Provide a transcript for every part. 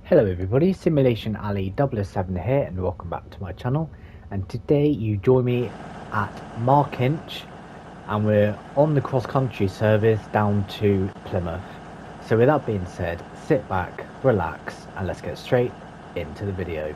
Hello everybody, Simulation ALLI 007 here and welcome back to my channel. And today you join me at Markinch and we're on the cross-country service down to Plymouth. So with that being said, sit back, relax and let's get straight into the video.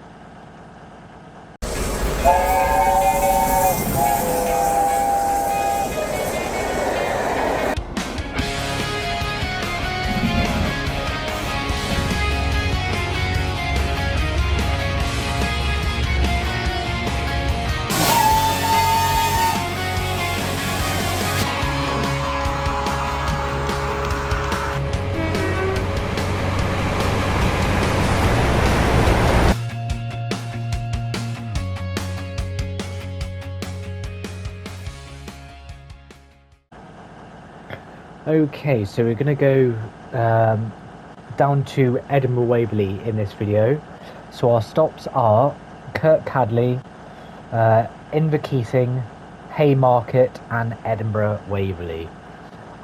Okay, so we're going to go down to Edinburgh Waverley in this video. So our stops are Kirkcaldy, Inverkeithing, Haymarket and Edinburgh Waverley.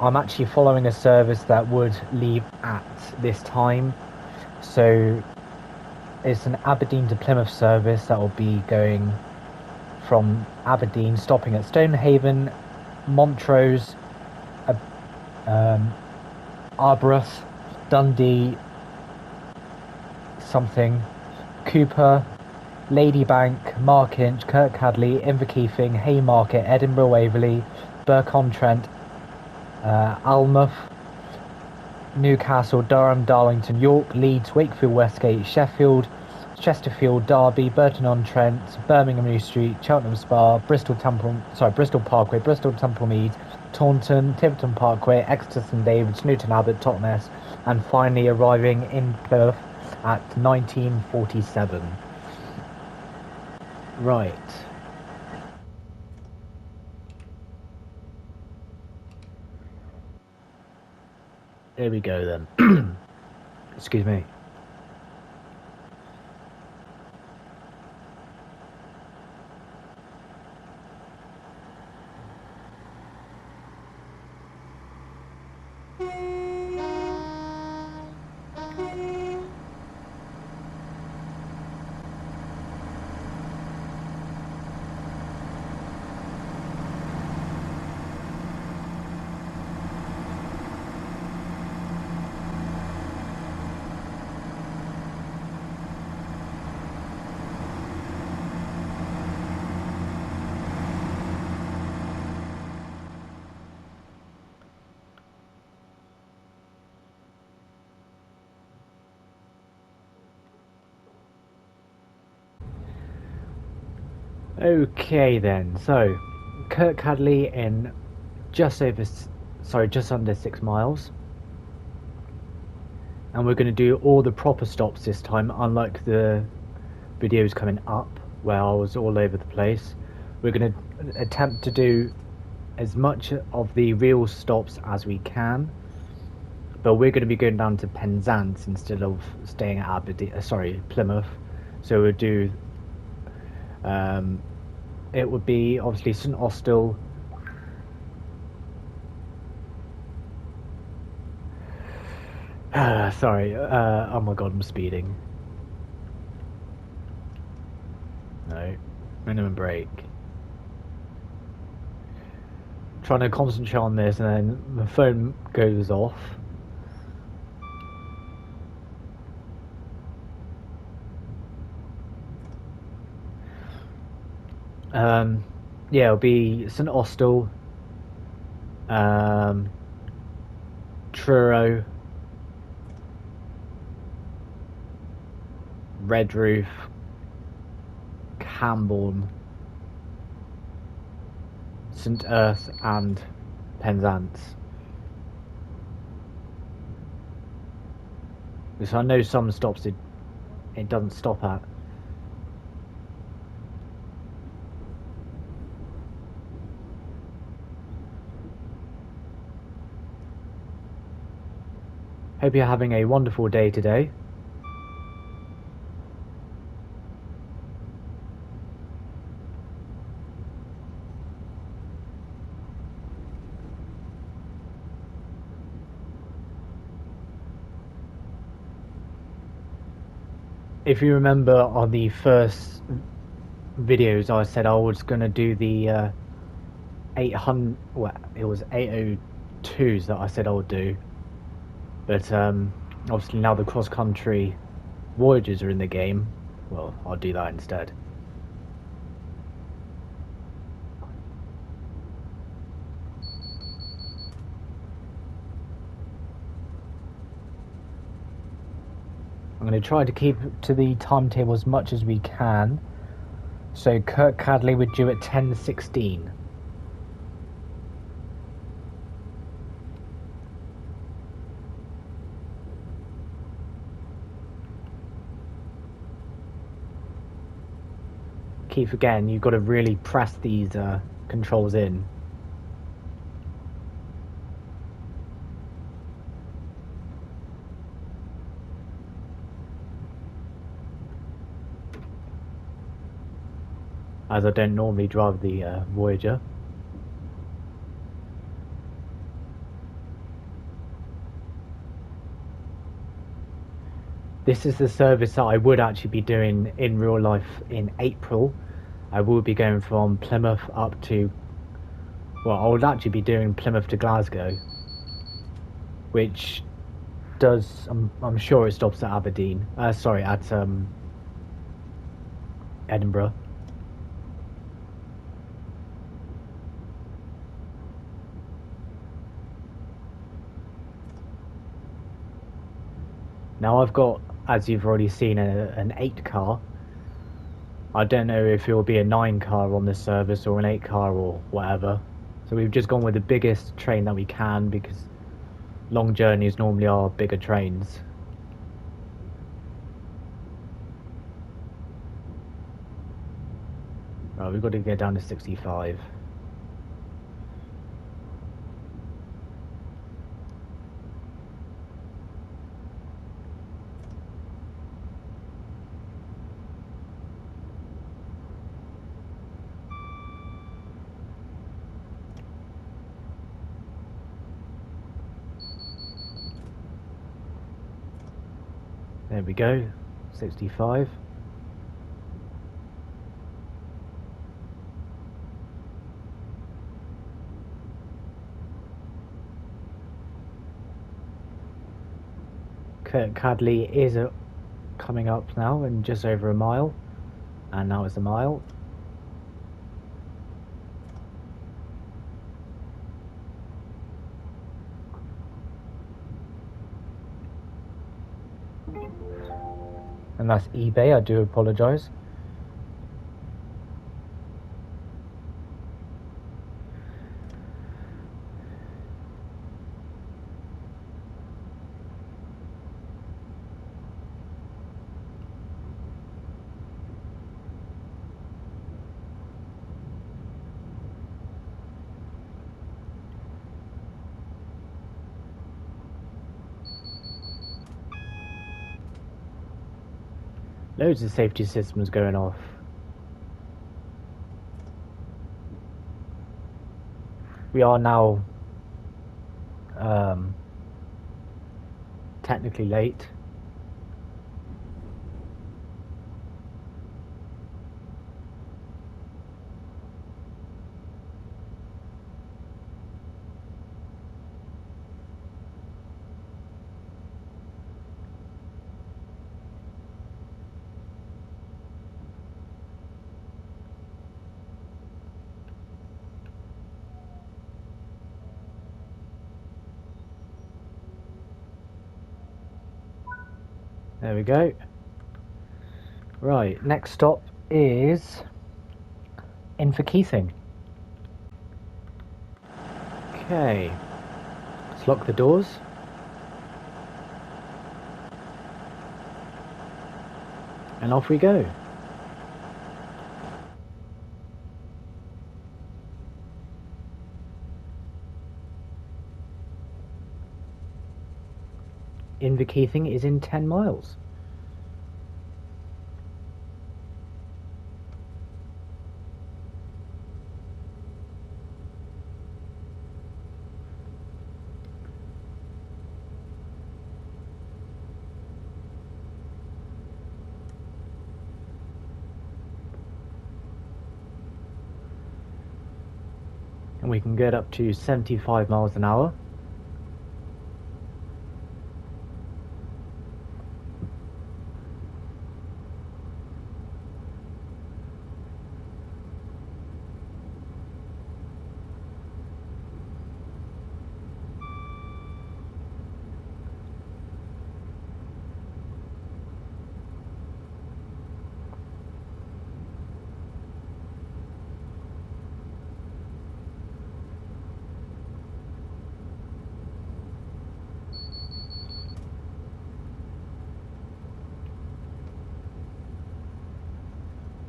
I'm actually following a service that would leave at this time. So it's an Aberdeen to Plymouth service that will be going from Aberdeen, stopping at Stonehaven, Montrose, Arbroath, Dundee, something, Cooper, Ladybank, Markinch, Kirkcaldy, Inverkeithing, Haymarket, Edinburgh Waverley, Burke-on-Trent, Almouth, Newcastle, Durham, Darlington, York, Leeds, Wakefield, Westgate, Sheffield, Chesterfield, Derby, Burton-on-Trent, Birmingham New Street, Cheltenham Spa, Bristol Parkway, Bristol Templemead, Taunton, Tiverton Parkway, Exeter St David's, Newton Abbot, Totnes, and finally arriving in Plymouth at 1947. Right. There we go then. Excuse me. Okay then, so Kirkcaldy in just under 6 miles, and we're going to do all the proper stops this time, unlike the videos coming up where I was all over the place. We're going to attempt to do as much of the real stops as we can, but we're going to be going down to Penzance instead of staying at Plymouth. So we'll do it would be obviously St Austell, oh my god, I'm speeding. No, minimum brake. Trying to concentrate on this and then the phone goes off. Yeah, it'll be St Austell, Truro, Redroof, Camborne, St Earth and Penzance. Because I know some stops it doesn't stop at. Hope you're having a wonderful day today. if you remember on the first videos, I said I was going to do the 800, well, it was 802s that I said I would do. But obviously now the cross-country voyages are in the game, well, I'll do that instead. I'm going to try to keep to the timetable as much as we can. So Kirkcaldy would due at 10:16. Keep forgetting, you've got to really press these controls in. As I don't normally drive the Voyager. This is the service that I would actually be doing in real life in April. I will be going from Plymouth up to, well, I would actually be doing Plymouth to Glasgow, which does, I'm sure it stops at Aberdeen, sorry, at Edinburgh. Now I've got, as you've already seen, an 8 car. I don't know if it will be a 9 car on this service or an 8 car or whatever. So we've just gone with the biggest train that we can because long journeys normally are bigger trains. Right, we've got to get down to 65. There we go, 65. Kirkcaldy is coming up now in just over a mile, and now it's a mile. And that's eBay, I do apologise. Loads of safety systems going off. We are now technically late. There we go. Right, next stop is Inverkeithing. Okay, let's lock the doors. And off we go. Inverkeithing is in 10 miles. and we can get up to 75 miles an hour.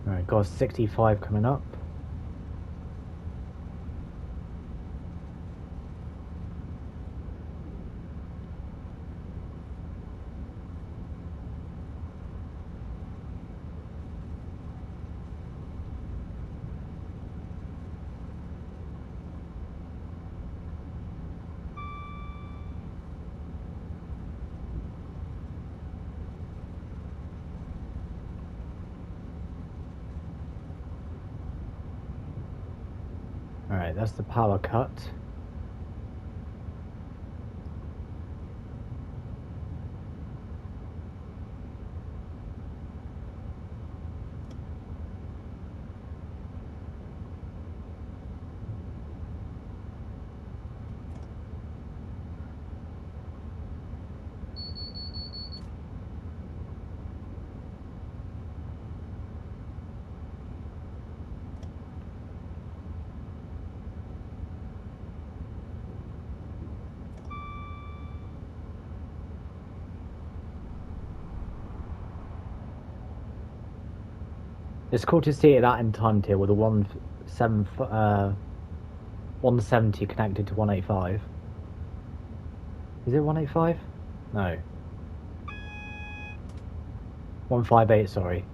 Alright, got 65 coming up. Alright, that's the power cut. It's cool to see that in time tier with a 170 connected to 185. Is it 185? No. 158, sorry.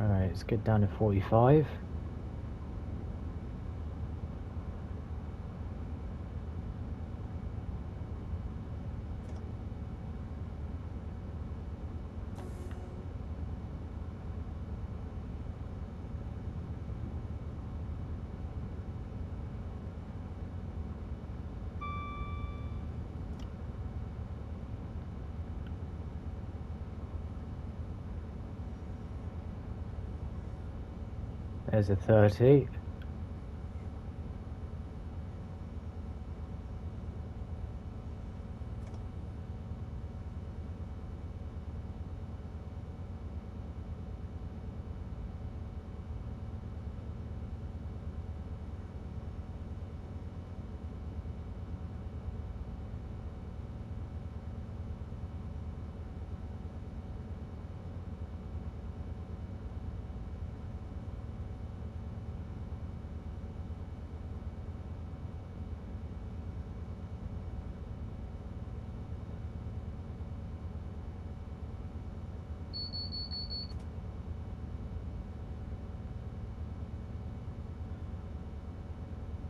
Alright, let's get down to 45. There's a 30.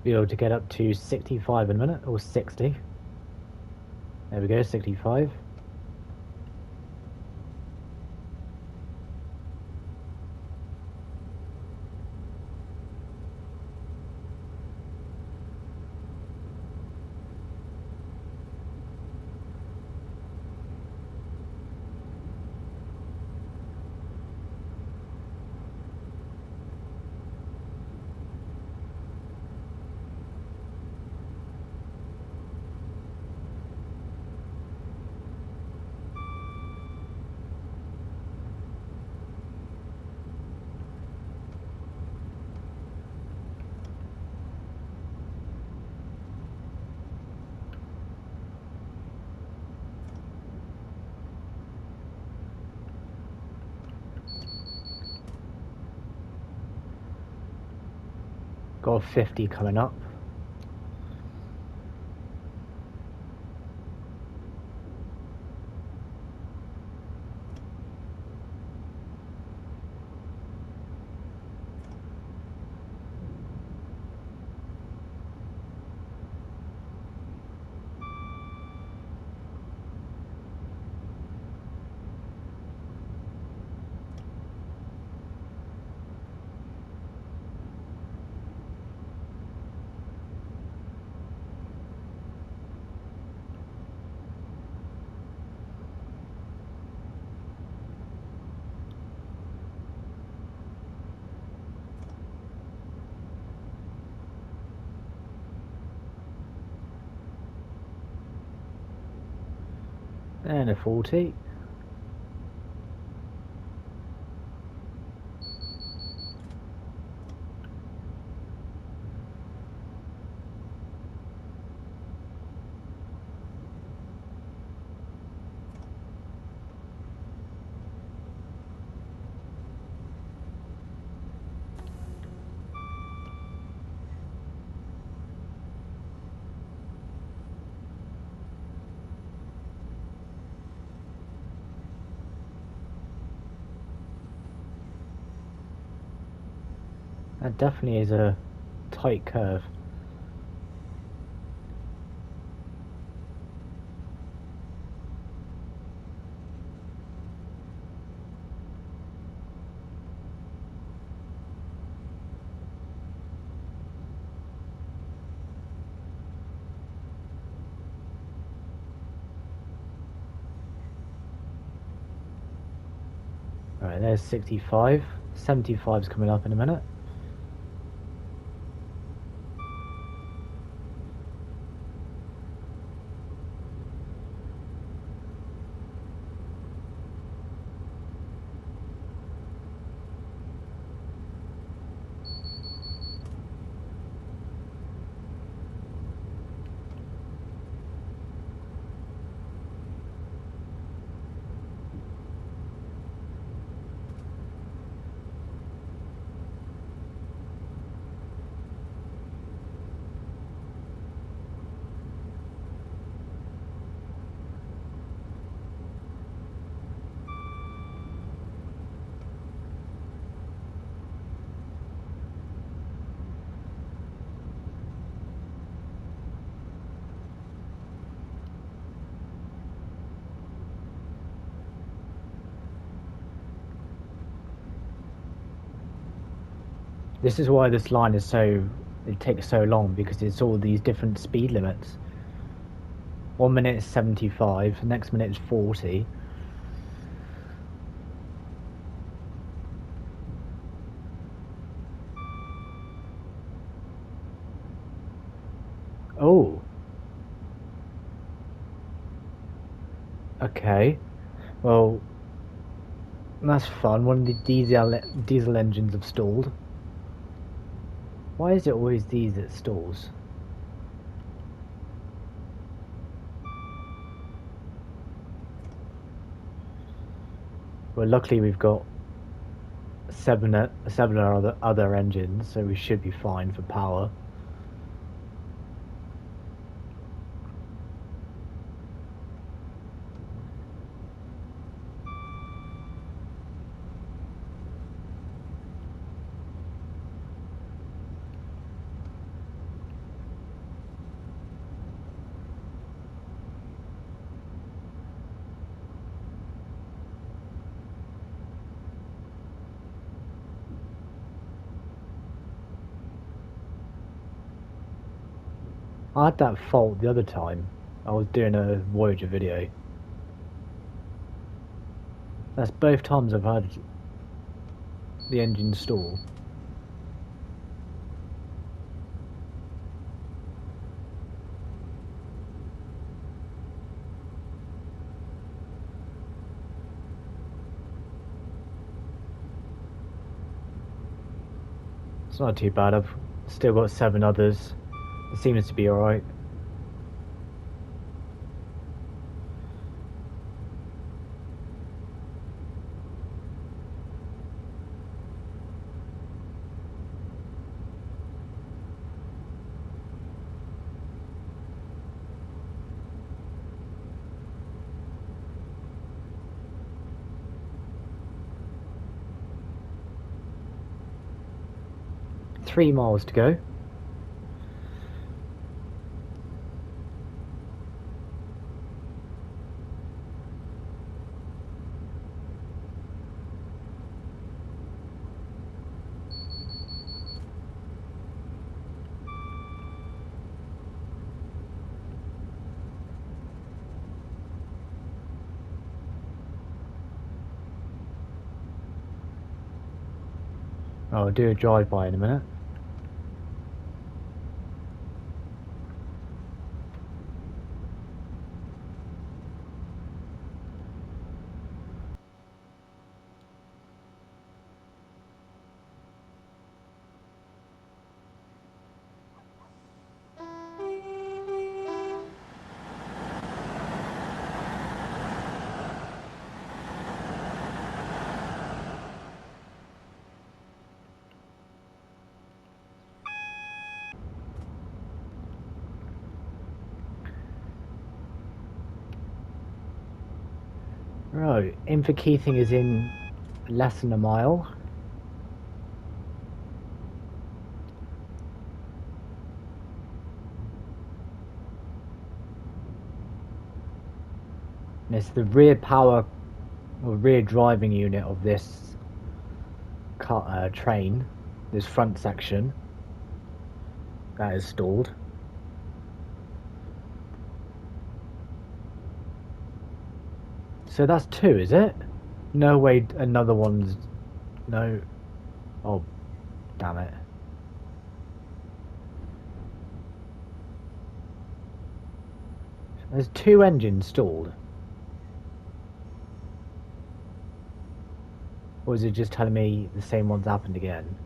Be able to get up to 65 in a minute, or 60. There we go, 65. Got a 50 coming up. And a 40. That definitely is a tight curve. Alright, there's 65. 75's coming up in a minute. This is why this line is it takes so long, because it's all these different speed limits. 1 minute is 75, next minute is 40. Oh. Okay. Well, that's fun. One of the diesel engines have stalled. Why is it always these that stalls? Well, luckily we've got seven other engines, so we should be fine for power. I had that fault the other time. I was doing a Voyager video. That's both times I've had the engine stall. It's not too bad. I've still got 7 others. It seems to be alright. Three miles to go. I'll do a drive-by in a minute. Right, Inverkeithing is in less than a mile. And it's the rear power or rear driving unit of this train, this front section that is stalled. So that's two, is it? No way, another one's... No. Oh, damn it. There's two engines stalled. Or is it just telling me the same one's happened again?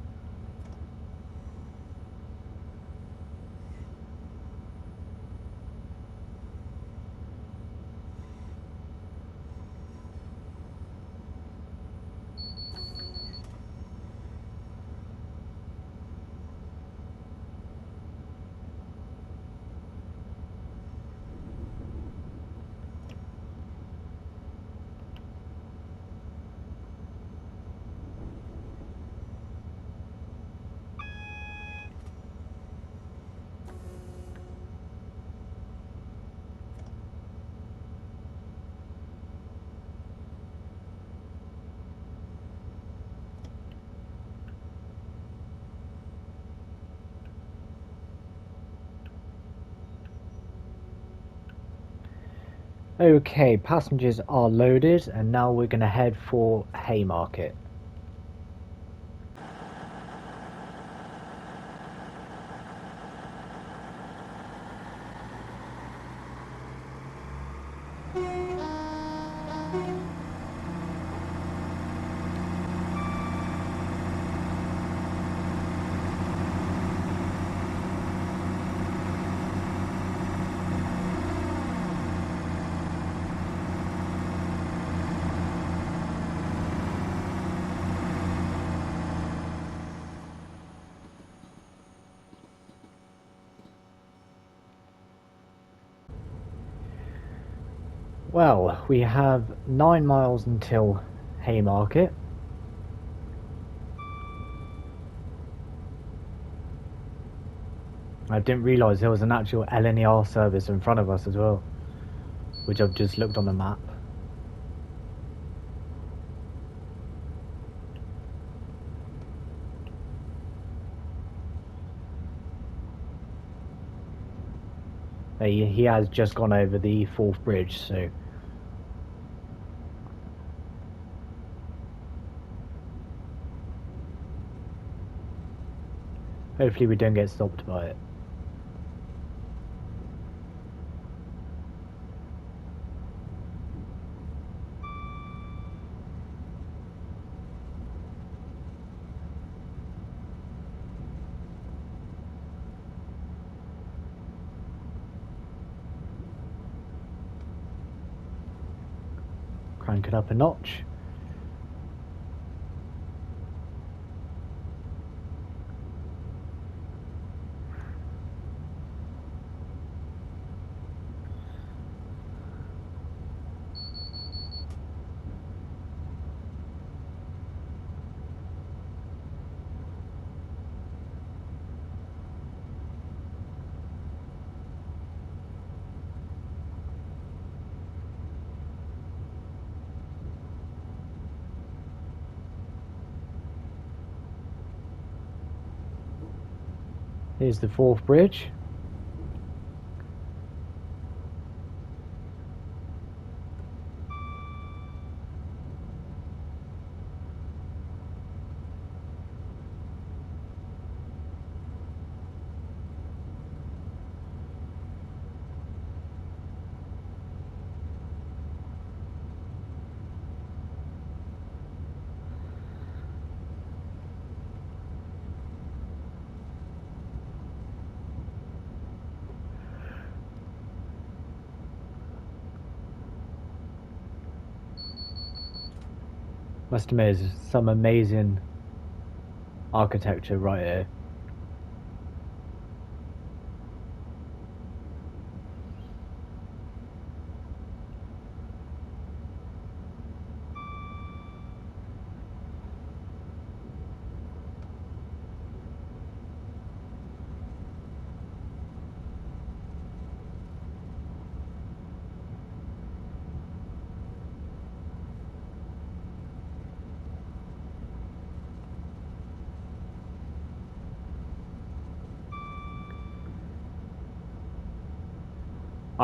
Okay, passengers are loaded, and now we're going to head for Haymarket. Well, we have 9 miles until Haymarket. I didn't realise there was an actual LNER service in front of us as well, which I've just looked on the map. He has just gone over the Forth Bridge, so... hopefully we don't get stopped by it. Crank it up a notch. Here's the Forth Bridge. Must admit, there's some amazing architecture right here.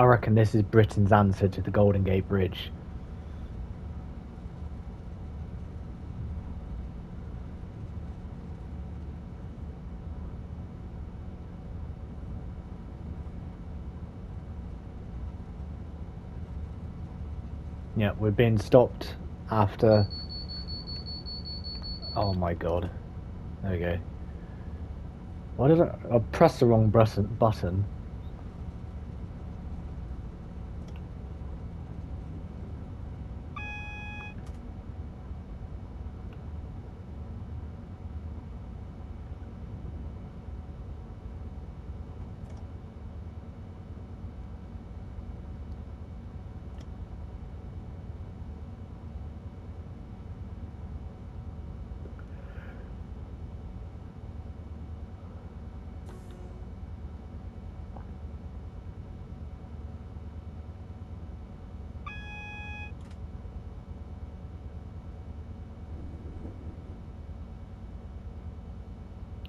I reckon this is Britain's answer to the Golden Gate Bridge. Yeah, we're being stopped after... Oh my god. There we go. Why did I pressed the wrong button?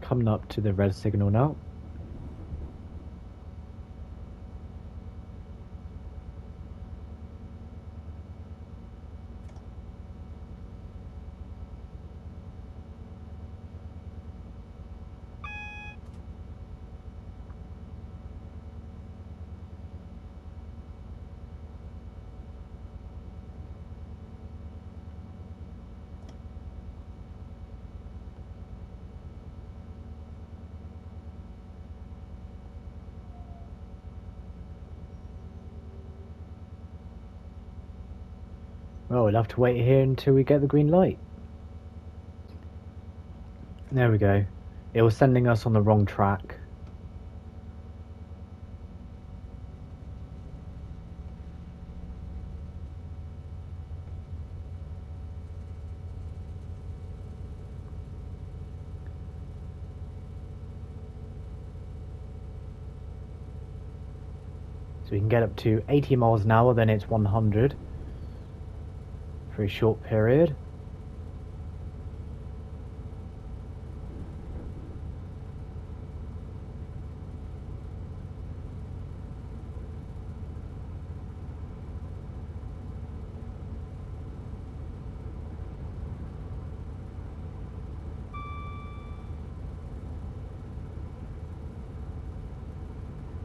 Coming up to the red signal now. Well, we'll have to wait here until we get the green light. There we go. It was sending us on the wrong track. So we can get up to 80 miles an hour, then it's 100 for a short period.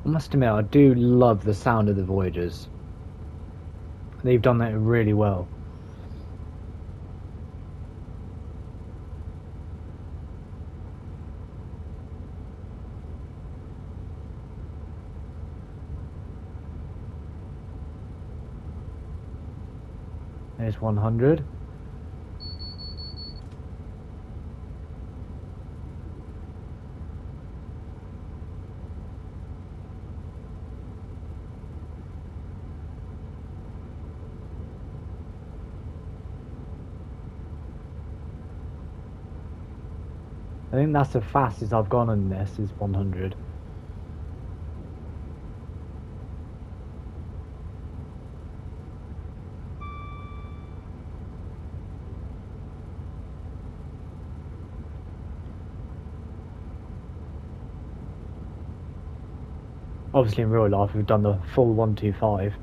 I must admit, I do love the sound of the Voyagers. They've done that really well. There's 100. I think that's the fastest I've gone on this, is 100. Obviously in real life we've done the full 125.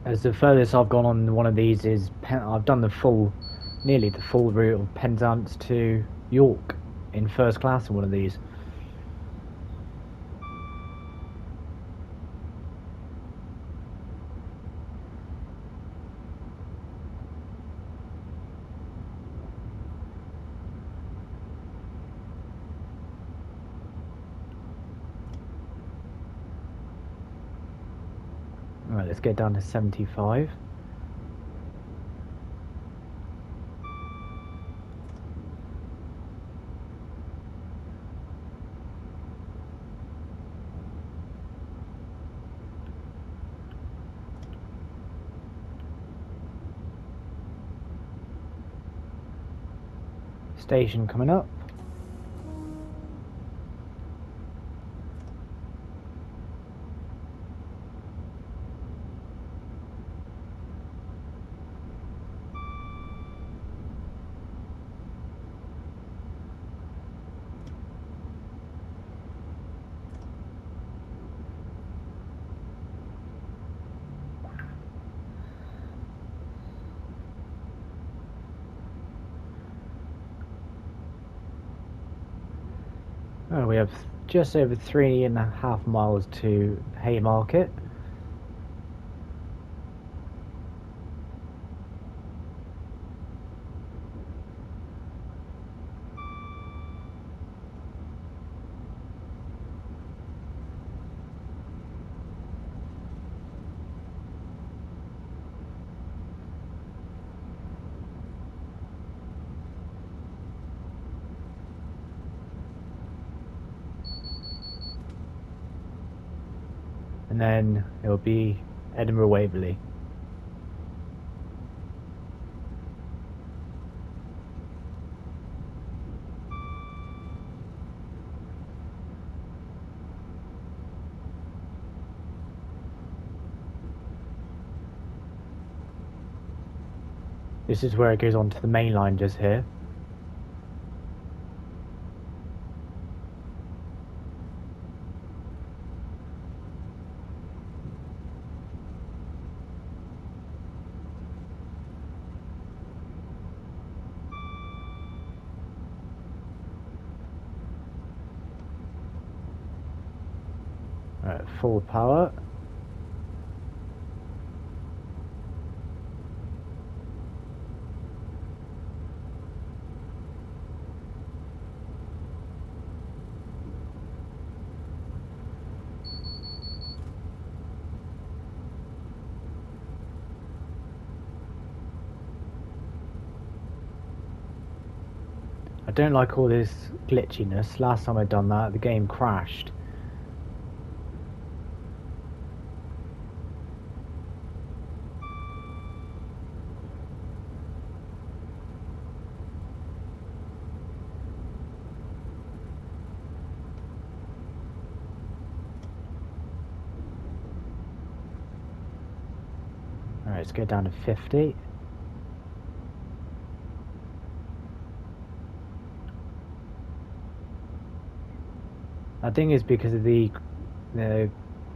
As the furthest I've gone on one of these is I've done the full, nearly the full route of Penzance to York in first class in one of these. Alright, let's get down to 75. Station coming up. Oh, we have just over 3.5 miles to Haymarket. And then it'll be Edinburgh Waverley. This is where it goes on to the main line just here. Alright, full power. I don't like all this glitchiness. Last time I'd done that, the game crashed. Alright, let's go down to 50. I think it's because of the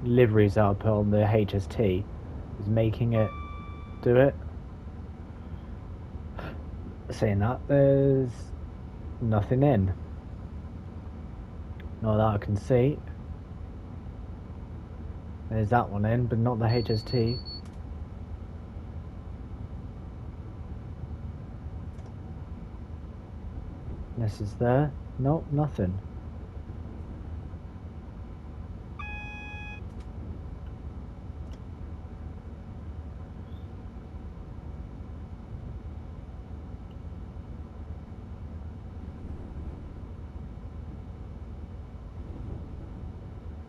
liveries that I put on the HST is making it do it. Saying that, there's nothing in. Not that I can see. There's that one in, but not the HST. This is there. Nope, nothing.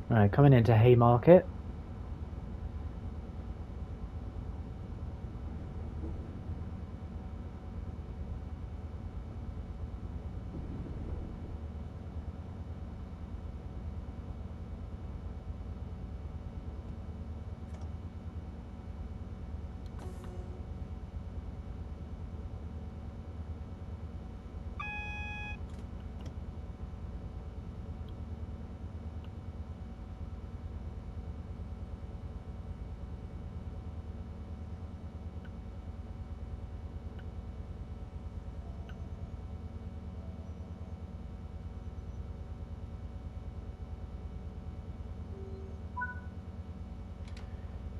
Alright, coming into Haymarket.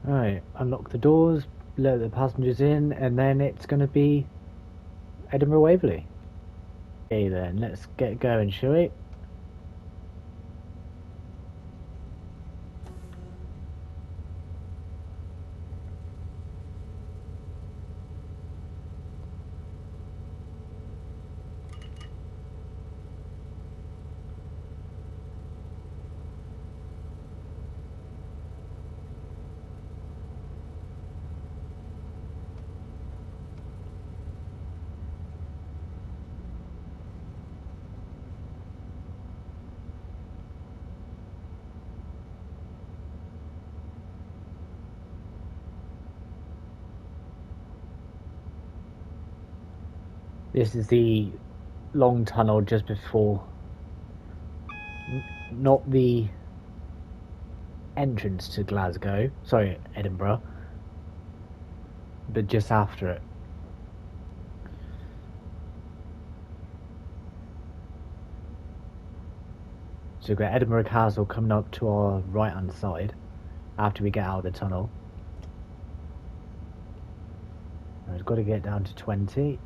Alright, unlock the doors, let the passengers in, and then it's going to be Edinburgh Waverley. Okay then, let's get going, shall we? This is the long tunnel just before, not the entrance to Glasgow, sorry, Edinburgh, but just after it. So we've got Edinburgh Castle coming up to our right hand side after we get out of the tunnel. We've got to get down to 20.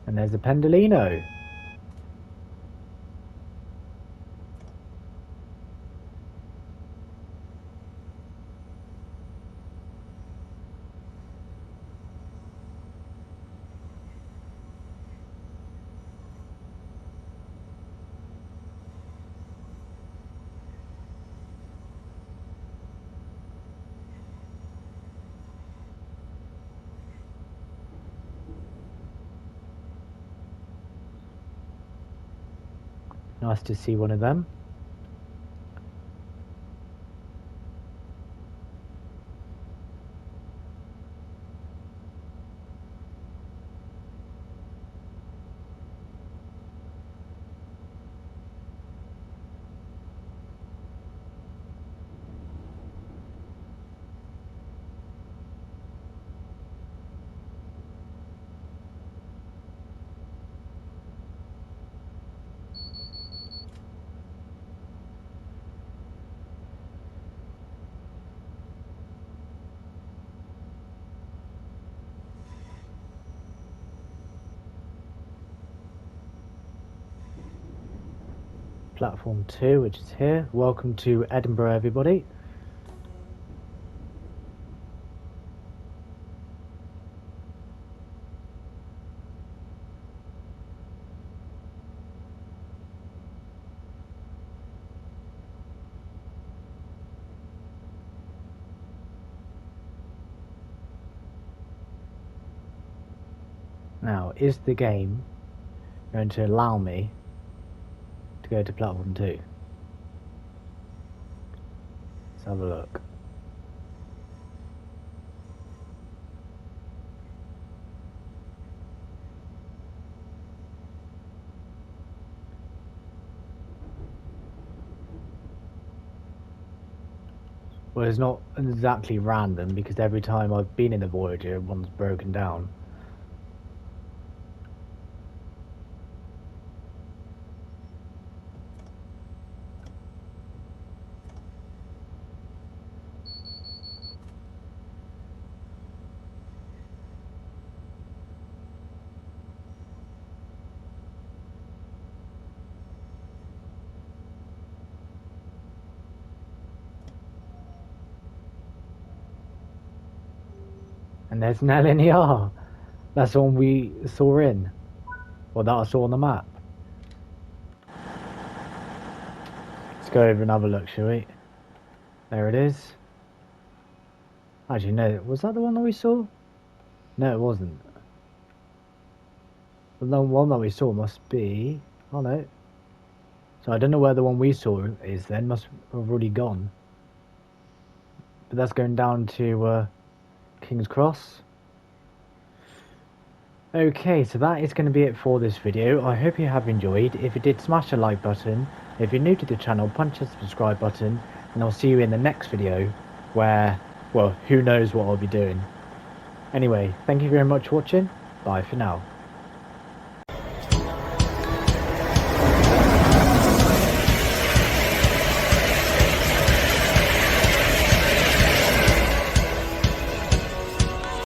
And there's a Pendolino. Nice to see one of them. Platform 2, which is here. Welcome to Edinburgh, everybody. Now, is the game going to allow me to go to platform 2? Let's have a look. Well, it's not exactly random because every time I've been in the Voyager, one's broken down. And there's an LNER. That's the one we saw in. Or that I saw on the map. Let's go over and have a look, shall we? There it is. Actually, no. Was that the one that we saw? No, it wasn't. The one that we saw must be... Oh, no. So I don't know where the one we saw is then. Must have already gone. But that's going down to... King's Cross. Okay, so that is going to be it for this video. I hope you have enjoyed. If you did, smash the like button. If you're new to the channel, punch the subscribe button, and I'll see you in the next video where, well, who knows what I'll be doing. Anyway, thank you very much for watching. Bye for now.